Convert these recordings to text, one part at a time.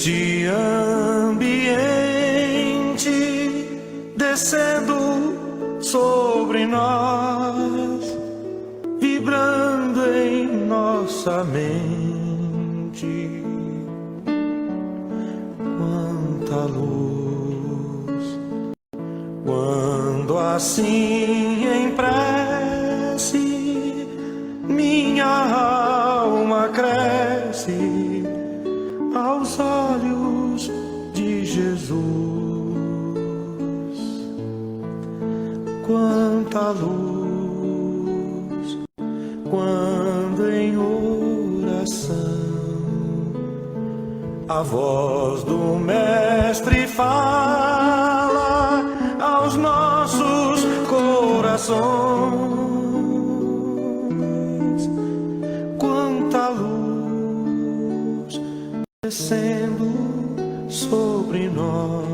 neste ambiente, descendo sobre nós, vibrando em nossa mente. Quanta luz, quando assim em prece minha alma cresce aos olhos de Jesus. Quanta luz, quando em oração a voz do Mestre fala aos nossos corações. Quanta luz descendo sobre nós.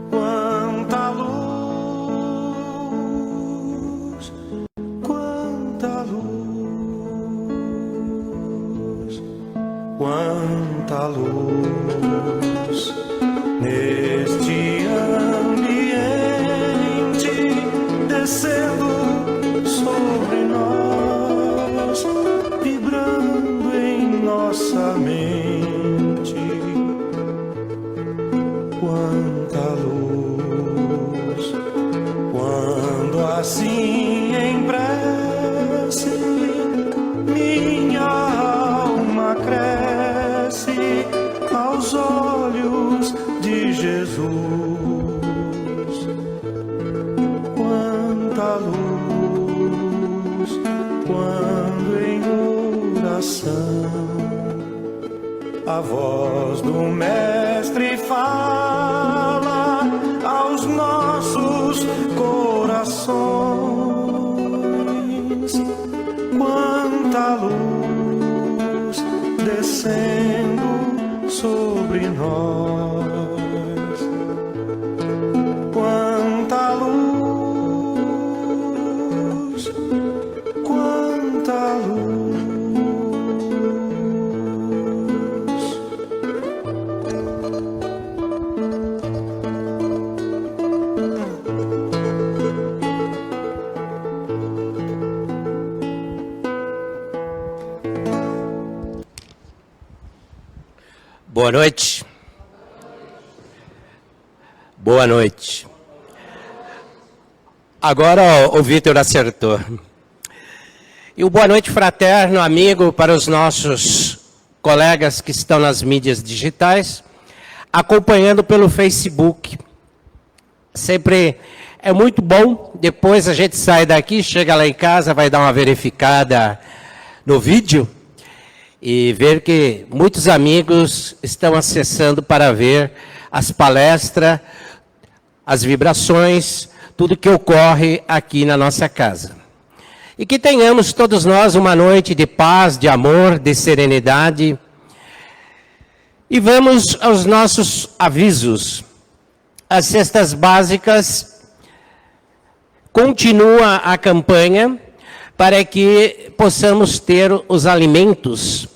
Quanta luz, quanta luz, quanta luz neste ambiente, descendo sobre nós, vibrando em nossa mente. Quanta luz, quando assim em prece minha alma cresce aos olhos de Jesus. Quanta luz, quando em oração a voz do Mestre fala aos nossos corações. Quanta luz descendo sobre nós. Quanta luz, quanta luz. Boa noite. Boa noite. Agora o Vitor acertou. E o boa noite fraterno, amigo, para os nossos colegas que estão nas mídias digitais, acompanhando pelo Facebook. Sempre é muito bom, depois a gente sai daqui, chega lá em casa, vai dar uma verificada no vídeo, e ver que muitos amigos estão acessando para ver as palestras, as vibrações, tudo que ocorre aqui na nossa casa. E que tenhamos todos nós uma noite de paz, de amor, de serenidade. E vamos aos nossos avisos. As cestas básicas, continua a campanha para que possamos ter os alimentos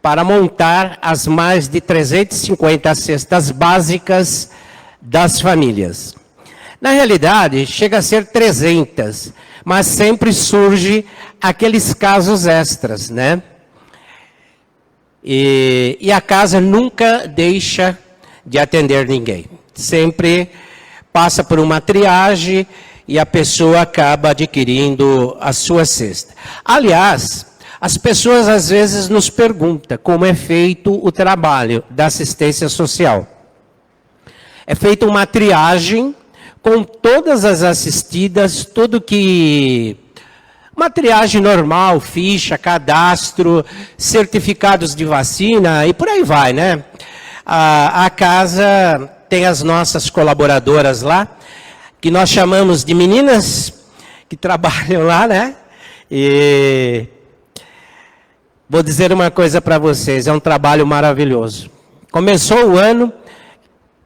para montar as mais de 350 cestas básicas das famílias. Na realidade, chega a ser 300, mas sempre surge aqueles casos extras, né? E a casa nunca deixa de atender ninguém. Sempre passa por uma triagem e a pessoa acaba adquirindo a sua cesta. Aliás, as pessoas às vezes nos perguntam como é feito o trabalho da assistência social. É feita uma triagem com todas as assistidas, tudo que... Uma triagem normal, ficha, cadastro, certificados de vacina e por aí vai, né? A casa tem as nossas colaboradoras lá, que nós chamamos de meninas, que trabalham lá, né? E vou dizer uma coisa para vocês, é um trabalho maravilhoso. Começou o ano,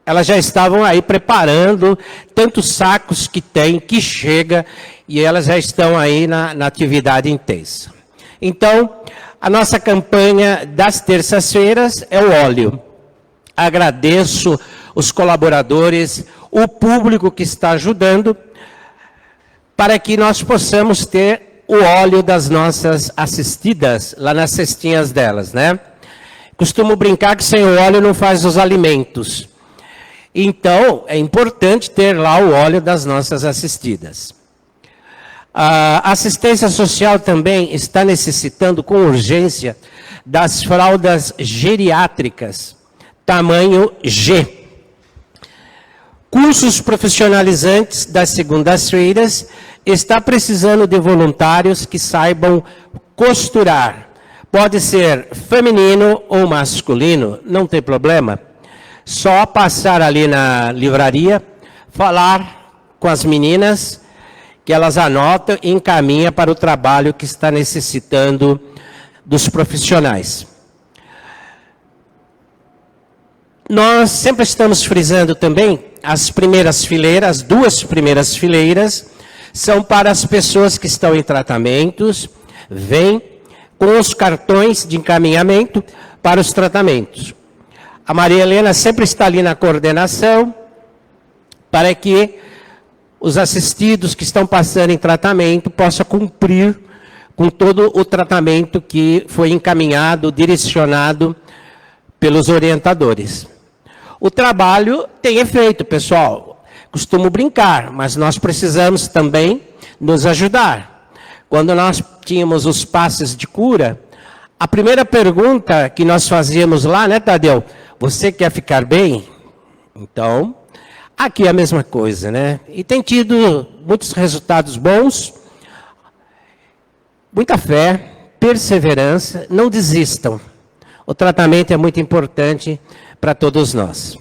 elas já estavam aí preparando tantos sacos que tem, que chega, e elas já estão aí na atividade intensa. Então, A nossa campanha das terças-feiras é o óleo. Agradeço os colaboradores, o público que está ajudando, para que nós possamos ter o óleo das nossas assistidas, lá nas cestinhas delas, né? Costumo brincar que sem o óleo não faz os alimentos. Então, é importante ter lá o óleo das nossas assistidas. A assistência social também está necessitando com urgência das fraldas geriátricas, tamanho G. Cursos profissionalizantes das segundas-feiras está precisando de voluntários que saibam costurar. Pode ser feminino ou masculino, não tem problema. Só passar ali na livraria, falar com as meninas, que elas anotam e encaminham para o trabalho que está necessitando dos profissionais. Nós sempre estamos frisando também as primeiras fileiras, as 2 primeiras fileiras, são para as pessoas que estão em tratamentos, vêm com os cartões de encaminhamento para os tratamentos. A Maria Helena sempre está ali na coordenação, para que os assistidos que estão passando em tratamento possam cumprir com todo o tratamento que foi encaminhado, direcionado pelos orientadores. O trabalho tem efeito, pessoal. Costumo brincar, mas nós precisamos também nos ajudar. Quando nós tínhamos os passes de cura, a primeira pergunta que nós fazíamos lá, né, Tadeu? Você quer ficar bem? Então, aqui é a mesma coisa, né? E tem tido muitos resultados bons, muita fé, perseverança, não desistam. O tratamento é muito importante para todos nós.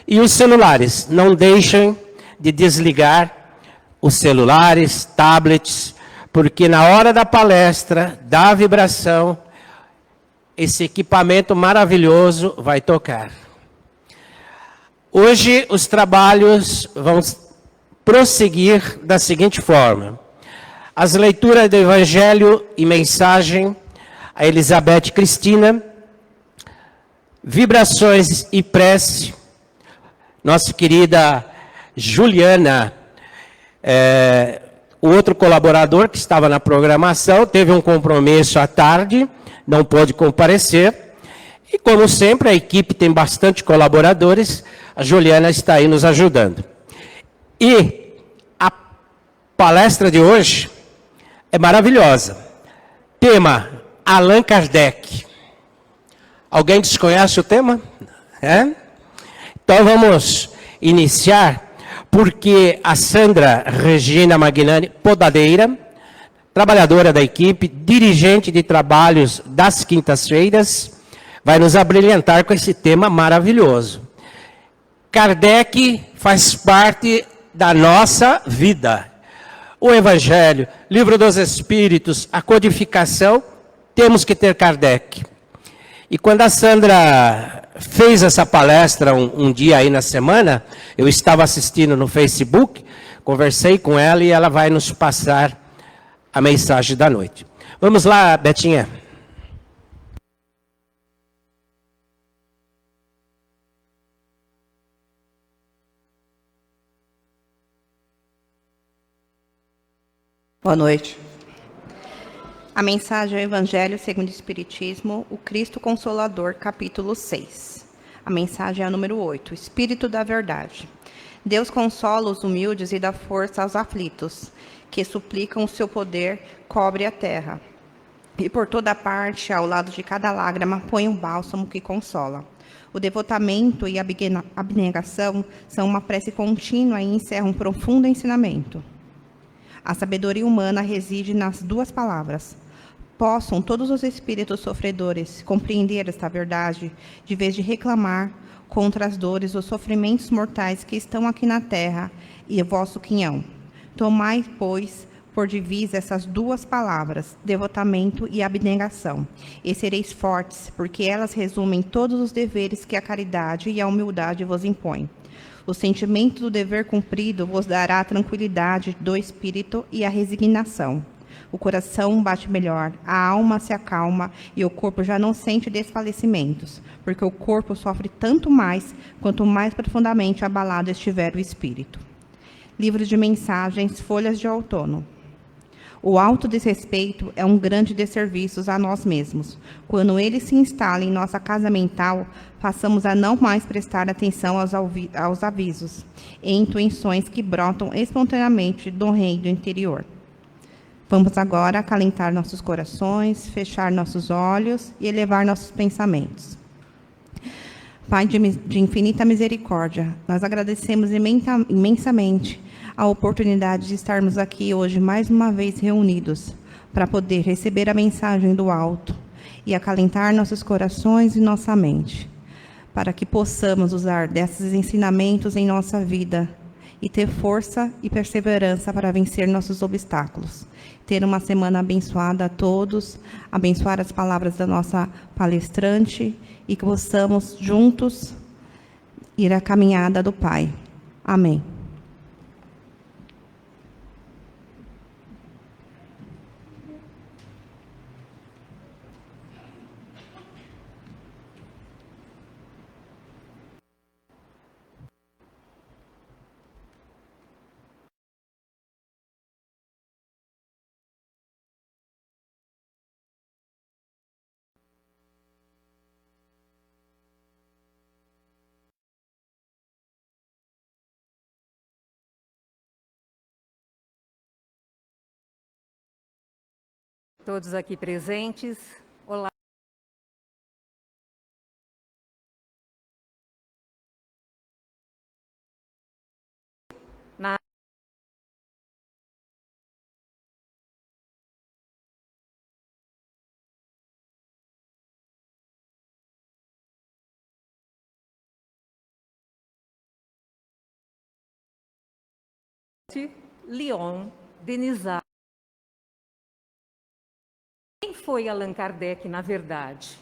E os celulares, não deixem de desligar os celulares, tablets, porque na hora da palestra, da vibração, esse equipamento maravilhoso vai tocar. Hoje os trabalhos vão prosseguir da seguinte forma. As leituras do Evangelho e mensagem, a Elizabeth Cristina, vibrações e prece, nossa querida Juliana, o outro colaborador que estava na programação, teve um compromisso à tarde, não pôde comparecer. E como sempre, a equipe tem bastante colaboradores, a Juliana está aí nos ajudando. E a palestra de hoje é maravilhosa. Tema, Allan Kardec. Alguém desconhece o tema? É? Então vamos iniciar, porque a Sandra Regina Magnani Podadeira, trabalhadora da equipe, dirigente de trabalhos das quintas-feiras, vai nos abrilhantar com esse tema maravilhoso. Kardec faz parte da nossa vida. O Evangelho, Livro dos Espíritos, a codificação, temos que ter Kardec. E quando a Sandra fez essa palestra um dia aí na semana, eu estava assistindo no Facebook, conversei com ela e ela vai nos passar a mensagem da noite. Vamos lá, Betinha. Boa noite. A mensagem é o Evangelho segundo o Espiritismo, o Cristo Consolador, capítulo 6. A mensagem é a número 8, Espírito da Verdade. Deus consola os humildes e dá força aos aflitos, que suplicam o seu poder, cobre a terra. E por toda parte, ao lado de cada lágrima, põe um bálsamo que consola. O devotamento e a abnegação são uma prece contínua e encerram um profundo ensinamento. A sabedoria humana reside nas 2 palavras. Possam todos os espíritos sofredores compreender esta verdade, de vez de reclamar contra as dores, os sofrimentos mortais que estão aqui na terra e vosso quinhão. Tomai, pois, por divisa essas 2 palavras, devotamento e abnegação, e sereis fortes, porque elas resumem todos os deveres que a caridade e a humildade vos impõem. O sentimento do dever cumprido vos dará a tranquilidade do espírito e a resignação. O coração bate melhor, a alma se acalma e o corpo já não sente desfalecimentos, porque o corpo sofre tanto mais quanto mais profundamente abalado estiver o espírito. Livro de Mensagens, Folhas de Outono. O autodesrespeito é um grande desserviço a nós mesmos. Quando ele se instala em nossa casa mental, passamos a não mais prestar atenção aos avisos e intuições que brotam espontaneamente do reino interior. Vamos agora acalentar nossos corações, fechar nossos olhos e elevar nossos pensamentos. Pai de infinita misericórdia, nós agradecemos imensamente a oportunidade de estarmos aqui hoje mais uma vez reunidos para poder receber a mensagem do alto e acalentar nossos corações e nossa mente, para que possamos usar desses ensinamentos em nossa vida e ter força e perseverança para vencer nossos obstáculos. Ter uma semana abençoada a todos, abençoar as palavras da nossa palestrante e que possamos juntos ir à caminhada do Pai. Amém. Todos aqui presentes, olá. Leon Denisard. Quem foi Allan Kardec, na verdade?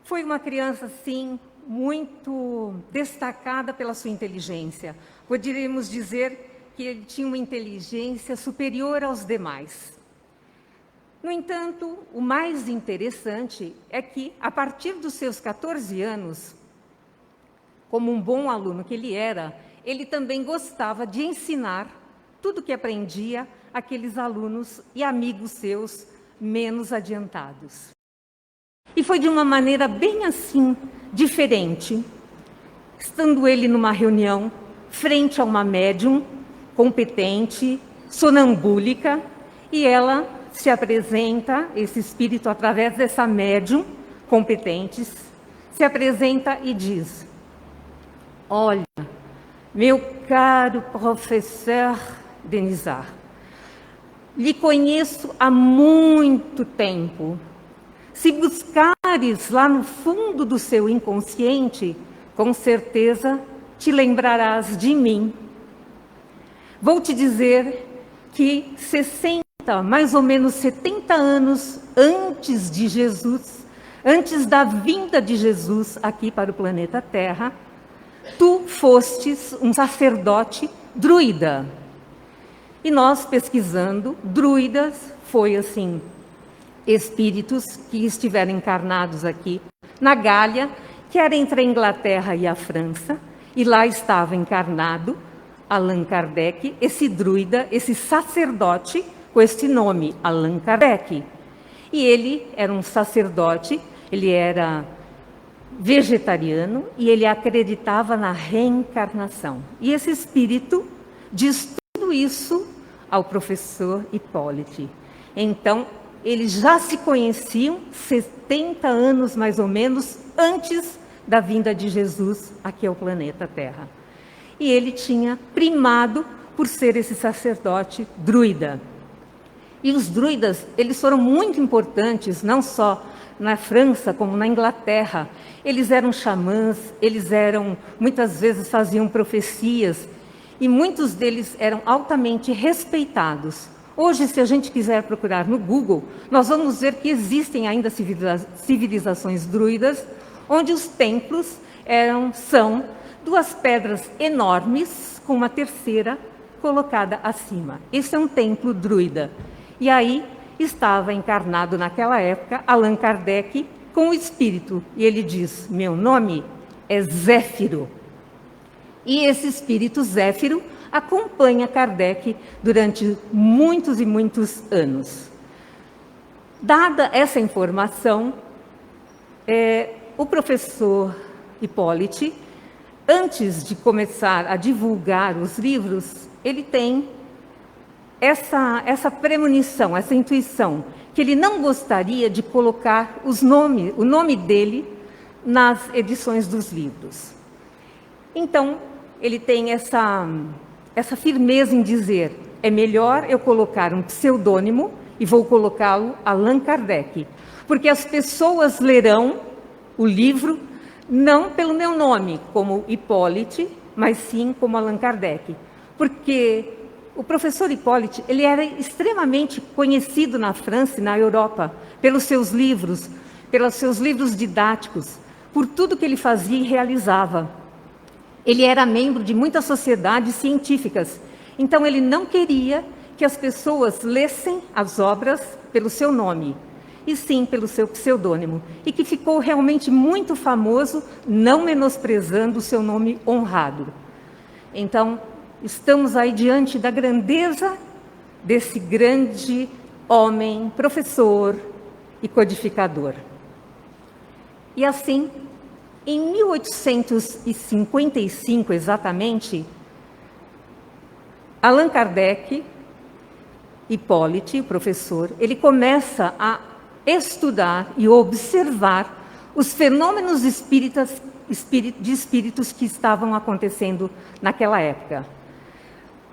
Foi uma criança, sim, muito destacada pela sua inteligência. Poderíamos dizer que ele tinha uma inteligência superior aos demais. No entanto, o mais interessante é que, a partir dos seus 14 anos, como um bom aluno que ele era, ele também gostava de ensinar tudo que aprendia àqueles alunos e amigos seus menos adiantados. E foi de uma maneira bem assim, diferente. Estando ele numa reunião, frente a uma médium competente, sonambúlica, e ela se apresenta, esse espírito, através dessa médium competente, se apresenta e diz: olha, meu caro professor Denisard, lhe conheço há muito tempo. Se buscares lá no fundo do seu inconsciente, com certeza te lembrarás de mim. Vou te dizer que 60, mais ou menos 70 anos antes de Jesus, antes da vinda de Jesus aqui para o planeta Terra, tu fostes um sacerdote druida. E nós, pesquisando, druidas foi assim, espíritos que estiveram encarnados aqui na Gália, que era entre a Inglaterra e a França, e lá estava encarnado Allan Kardec, esse druida, esse sacerdote, com este nome, Allan Kardec. E ele era um sacerdote, ele era vegetariano e ele acreditava na reencarnação. E esse espírito diz tudo isso ao professor Hipólite. Então, eles já se conheciam 70 anos, mais ou menos, antes da vinda de Jesus aqui ao planeta Terra. E ele tinha primado por ser esse sacerdote druida. E os druidas, eles foram muito importantes, não só na França, como na Inglaterra. Eles eram xamãs, eles eram, muitas vezes faziam profecias, e muitos deles eram altamente respeitados. Hoje, se a gente quiser procurar no Google, nós vamos ver que existem ainda civilizações druidas, onde os templos são duas pedras enormes, com uma terceira colocada acima. Esse é um templo druida. E aí estava encarnado naquela época Allan Kardec com o espírito. E ele diz: meu nome é Zéfiro. E esse espírito Zéfiro acompanha Kardec durante muitos e muitos anos. Dada essa informação, o professor Hipólite, antes de começar a divulgar os livros, ele tem essa premonição, essa intuição, que ele não gostaria de colocar o nome dele nas edições dos livros. Então, ele tem essa firmeza em dizer: é melhor eu colocar um pseudônimo e vou colocá-lo Allan Kardec, porque as pessoas lerão o livro não pelo meu nome, como Hipólite, mas sim como Allan Kardec. Porque o professor Hipólite, ele era extremamente conhecido na França e na Europa, pelos seus livros didáticos, por tudo que ele fazia e realizava. Ele era membro de muitas sociedades científicas, então ele não queria que as pessoas lessem as obras pelo seu nome, e sim pelo seu pseudônimo, e que ficou realmente muito famoso, não menosprezando o seu nome honrado. Então, estamos aí diante da grandeza desse grande homem, professor e codificador. E assim, em 1855 exatamente, Allan Kardec, Hipólite, o professor, ele começa a estudar e observar os fenômenos de espíritos que estavam acontecendo naquela época.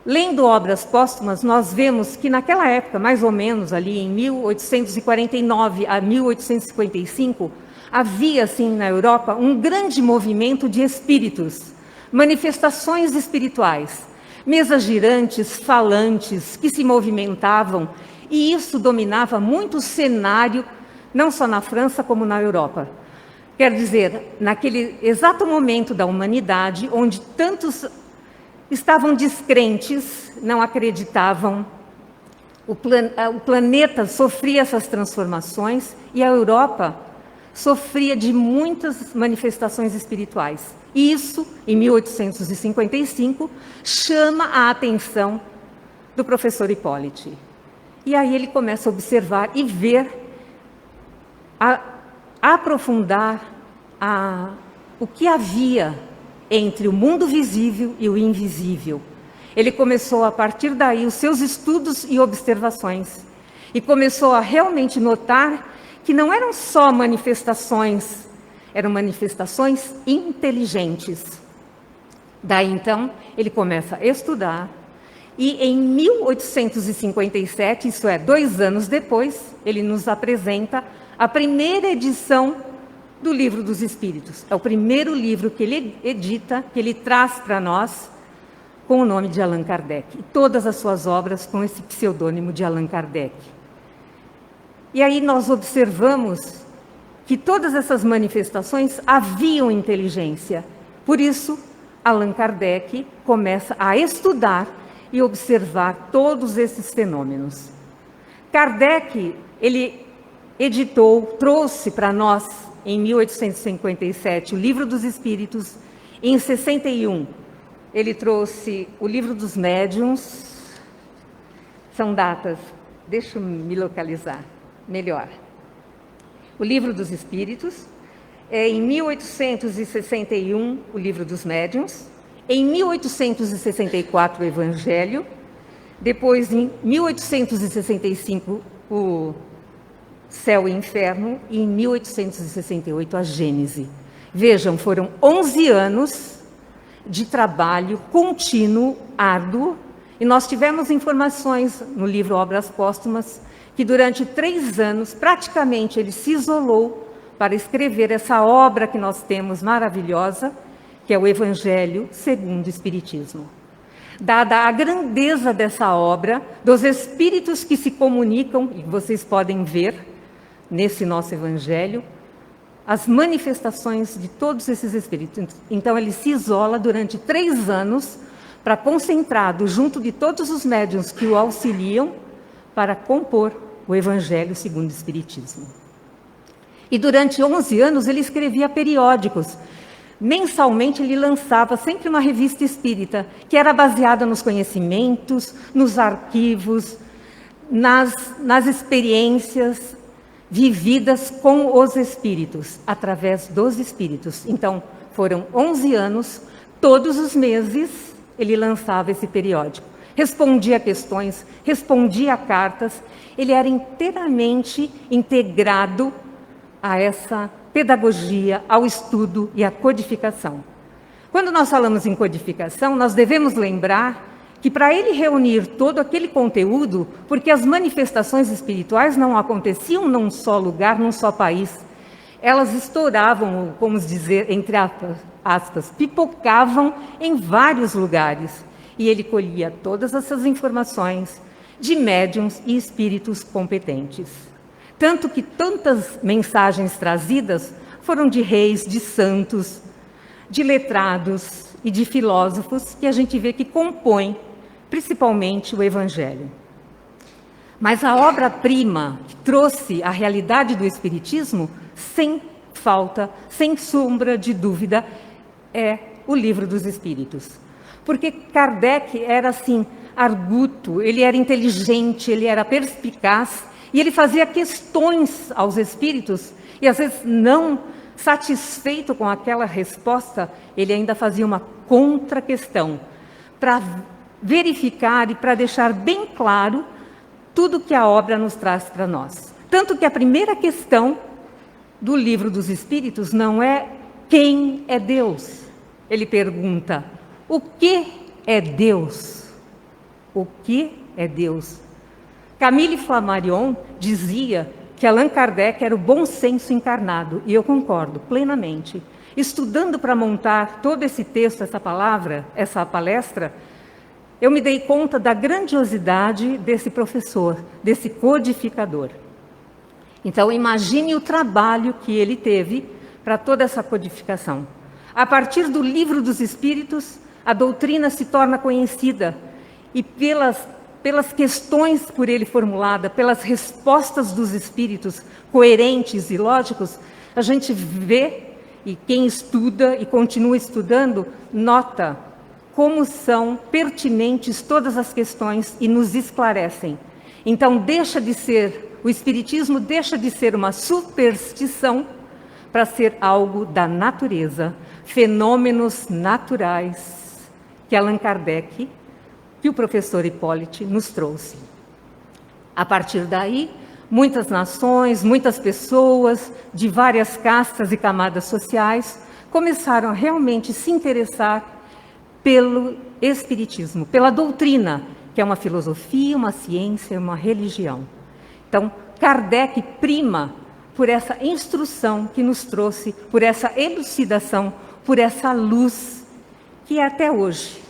Lendo obras póstumas, nós vemos que naquela época, mais ou menos ali em 1849 a 1855, havia assim na Europa um grande movimento de espíritos, manifestações espirituais, mesas girantes, falantes, que se movimentavam, e isso dominava muito o cenário, não só na França como na Europa. Quer dizer, naquele exato momento da humanidade, onde tantos estavam descrentes, não acreditavam, o planeta sofria essas transformações e a Europa sofria de muitas manifestações espirituais. E isso, em 1855, chama a atenção do professor Hipólite. E aí ele começa a observar e ver, a aprofundar o que havia entre o mundo visível e o invisível. Ele começou, a partir daí, os seus estudos e observações. E começou a realmente notar que não eram só manifestações, eram manifestações inteligentes. Daí, então, ele começa a estudar. E em 1857, isso é, 2 anos depois, ele nos apresenta a primeira edição do Livro dos Espíritos. É o primeiro livro que ele edita, que ele traz para nós, com o nome de Allan Kardec. E todas as suas obras com esse pseudônimo de Allan Kardec. E aí nós observamos que todas essas manifestações haviam inteligência. Por isso, Allan Kardec começa a estudar e observar todos esses fenômenos. Kardec, ele trouxe para nós, em 1857, o Livro dos Espíritos. Em 61, ele trouxe o Livro dos Médiuns. São datas, deixa eu me localizar melhor. O Livro dos Espíritos. Em 1861, o Livro dos Médiuns. Em 1864, o Evangelho. Depois, em 1865, o Céu e Inferno. E em 1868, a Gênese. Vejam, foram 11 anos de trabalho contínuo, árduo. E nós tivemos informações no livro Obras Póstumas que durante 3 anos, praticamente, ele se isolou para escrever essa obra que nós temos maravilhosa, que é o Evangelho segundo o Espiritismo. Dada a grandeza dessa obra, dos espíritos que se comunicam, e vocês podem ver nesse nosso Evangelho, as manifestações de todos esses espíritos. Então, ele se isola durante 3 anos para, concentrado junto de todos os médiuns que o auxiliam, para compor o Evangelho segundo o Espiritismo. E durante 11 anos ele escrevia periódicos. Mensalmente ele lançava sempre uma revista espírita, que era baseada nos conhecimentos, nos arquivos, nas experiências vividas com os espíritos, através dos espíritos. Então, foram 11 anos, todos os meses ele lançava esse periódico. Respondia questões, respondia cartas, ele era inteiramente integrado a essa pedagogia, ao estudo e à codificação. Quando nós falamos em codificação, nós devemos lembrar que para ele reunir todo aquele conteúdo, porque as manifestações espirituais não aconteciam num só lugar, num só país, elas estouravam, como dizer, entre aspas, pipocavam em vários lugares. E ele colhia todas essas informações de médiuns e espíritos competentes. Tanto que tantas mensagens trazidas foram de reis, de santos, de letrados e de filósofos que a gente vê que compõem principalmente o Evangelho. Mas a obra-prima que trouxe a realidade do Espiritismo, sem falta, sem sombra de dúvida, é o Livro dos Espíritos. Porque Kardec era assim, arguto, ele era inteligente, ele era perspicaz, e ele fazia questões aos espíritos, e às vezes não satisfeito com aquela resposta, ele ainda fazia uma contra-questão, para verificar e para deixar bem claro tudo que a obra nos traz para nós. Tanto que a primeira questão do Livro dos Espíritos não é quem é Deus. Ele pergunta, o que é Deus? O que é Deus? Camille Flammarion dizia que Allan Kardec era o bom senso encarnado, e eu concordo plenamente. Estudando para montar todo esse texto, essa palavra, essa palestra, eu me dei conta da grandiosidade desse professor, desse codificador. Então, imagine o trabalho que ele teve para toda essa codificação. A partir do Livro dos Espíritos, a doutrina se torna conhecida, e pelas questões por ele formulada, pelas respostas dos espíritos coerentes e lógicos, a gente vê, e quem estuda e continua estudando, nota como são pertinentes todas as questões e nos esclarecem. Então, o Espiritismo deixa de ser uma superstição para ser algo da natureza, fenômenos naturais que Allan Kardec, que o professor Hipólite nos trouxe. A partir daí, muitas nações, muitas pessoas de várias castas e camadas sociais começaram a realmente se interessar pelo Espiritismo, pela doutrina, que é uma filosofia, uma ciência, uma religião. Então, Kardec prima por essa instrução que nos trouxe, por essa elucidação, por essa luz que é até hoje,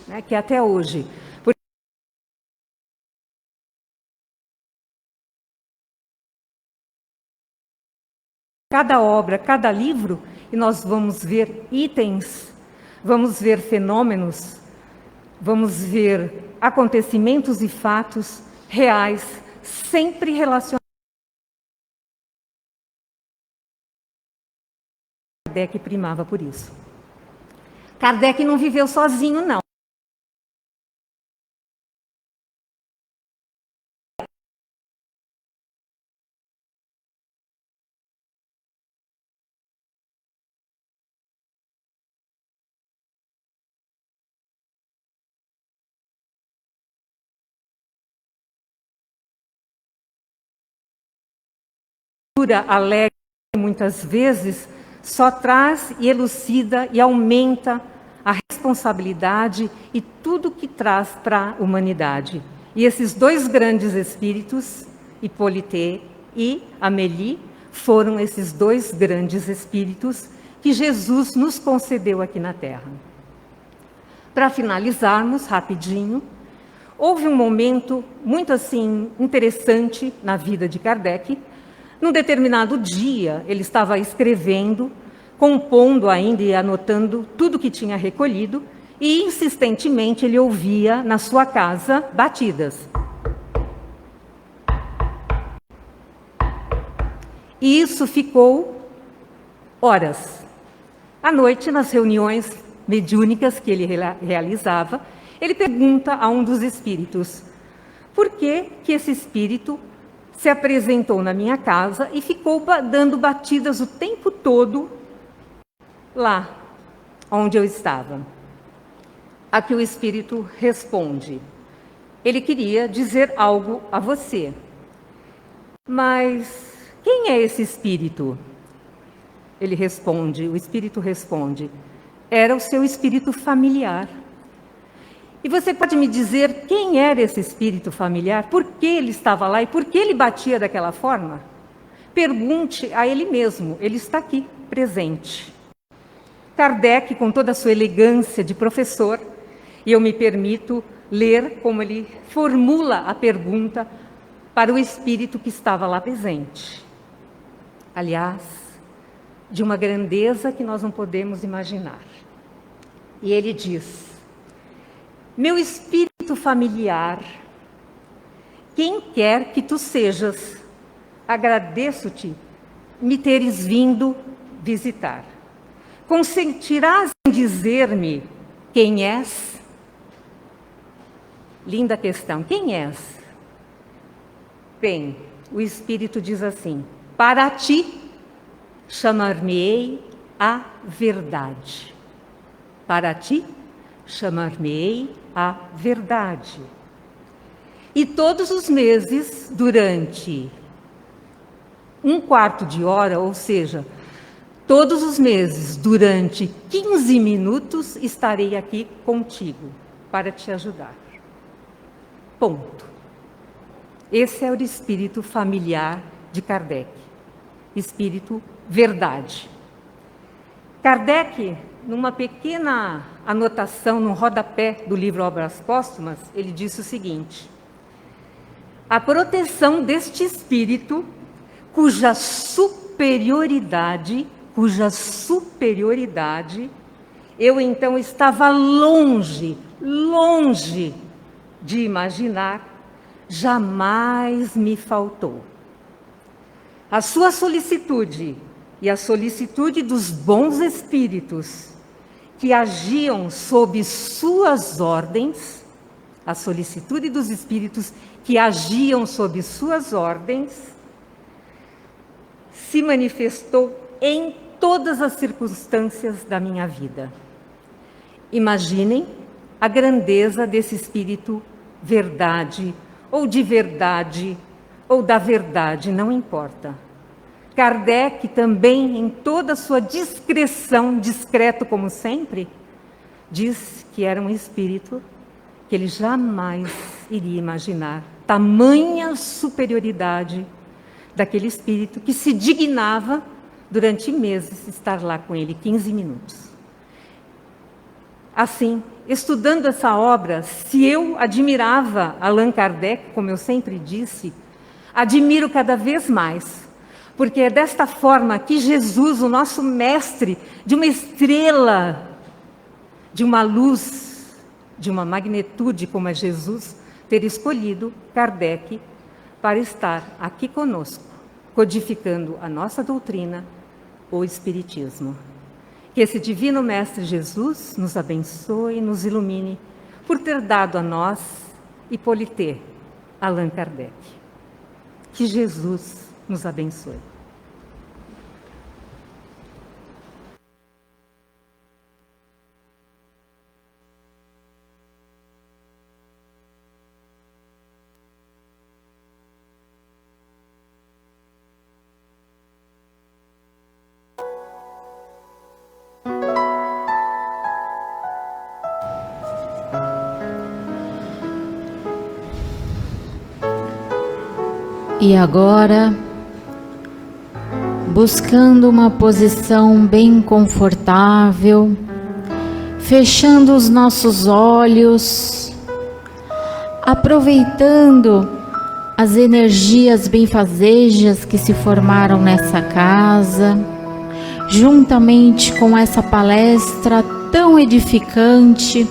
Cada obra, cada livro, e nós vamos ver itens, vamos ver fenômenos, vamos ver acontecimentos e fatos reais, sempre relacionados. Kardec primava por isso. Kardec não viveu sozinho, não. Alegre, muitas vezes, só traz e elucida e aumenta a responsabilidade e tudo que traz para a humanidade. E esses dois grandes espíritos, Hippolyte e Amélie, foram esses dois grandes espíritos que Jesus nos concedeu aqui na Terra. Para finalizarmos rapidinho, houve um momento muito assim interessante na vida de Kardec. Num determinado dia, ele estava escrevendo, compondo ainda e anotando tudo que tinha recolhido, e insistentemente ele ouvia na sua casa batidas. E isso ficou horas. À noite, nas reuniões mediúnicas que ele realizava, ele pergunta a um dos espíritos: por que esse espírito se apresentou na minha casa e ficou dando batidas o tempo todo lá onde eu estava? A que o espírito responde: ele queria dizer algo a você. Mas quem é esse espírito? Ele responde, o espírito responde: era o seu espírito familiar. E você pode me dizer quem era esse espírito familiar? Por que ele estava lá e por que ele batia daquela forma? Pergunte a ele mesmo, ele está aqui, presente. Kardec, com toda a sua elegância de professor, e eu me permito ler como ele formula a pergunta para o espírito que estava lá presente. Aliás, de uma grandeza que nós não podemos imaginar. E ele diz: meu espírito familiar, quem quer que tu sejas, agradeço-te me teres vindo visitar. Consentirás em dizer-me quem és? Linda questão, quem és? Bem, o espírito diz assim: para ti chamar-me-ei a verdade. Para ti chamar-me-ei a verdade. E todos os meses, durante um quarto de hora, ou seja, todos os meses, durante 15 minutos, estarei aqui contigo para te ajudar. Ponto. Esse é o espírito familiar de Kardec. Espírito verdade. Kardec, numa pequena anotação no rodapé do livro Obras Póstumas, ele disse o seguinte: a proteção deste espírito, cuja superioridade, eu então estava longe de imaginar, jamais me faltou. A sua solicitude e a solicitude dos bons espíritos que agiam sob suas ordens, a solicitude dos espíritos que agiam sob suas ordens, se manifestou em todas as circunstâncias da minha vida. Imaginem a grandeza desse espírito verdade, ou de verdade, ou da verdade, não importa. Kardec também, em toda a sua discrição, discreto como sempre, diz que era um espírito que ele jamais iria imaginar tamanha superioridade daquele espírito que se dignava durante meses estar lá com ele 15 minutos. Assim, estudando essa obra, se eu admirava Allan Kardec, como eu sempre disse, admiro cada vez mais, porque é desta forma que Jesus, o nosso mestre, de uma estrela, de uma luz, de uma magnitude como é Jesus, ter escolhido Kardec para estar aqui conosco, codificando a nossa doutrina, o Espiritismo. Que esse divino Mestre Jesus nos abençoe e nos ilumine por ter dado a nós e por lhe ter Allan Kardec. Que Jesus nos abençoe. E agora, buscando uma posição bem confortável, fechando os nossos olhos, aproveitando as energias benfazejas que se formaram nessa casa, juntamente com essa palestra tão edificante,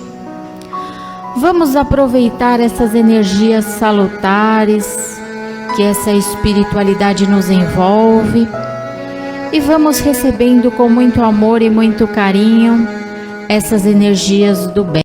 vamos aproveitar essas energias salutares que essa espiritualidade nos envolve e vamos recebendo com muito amor e muito carinho essas energias do bem.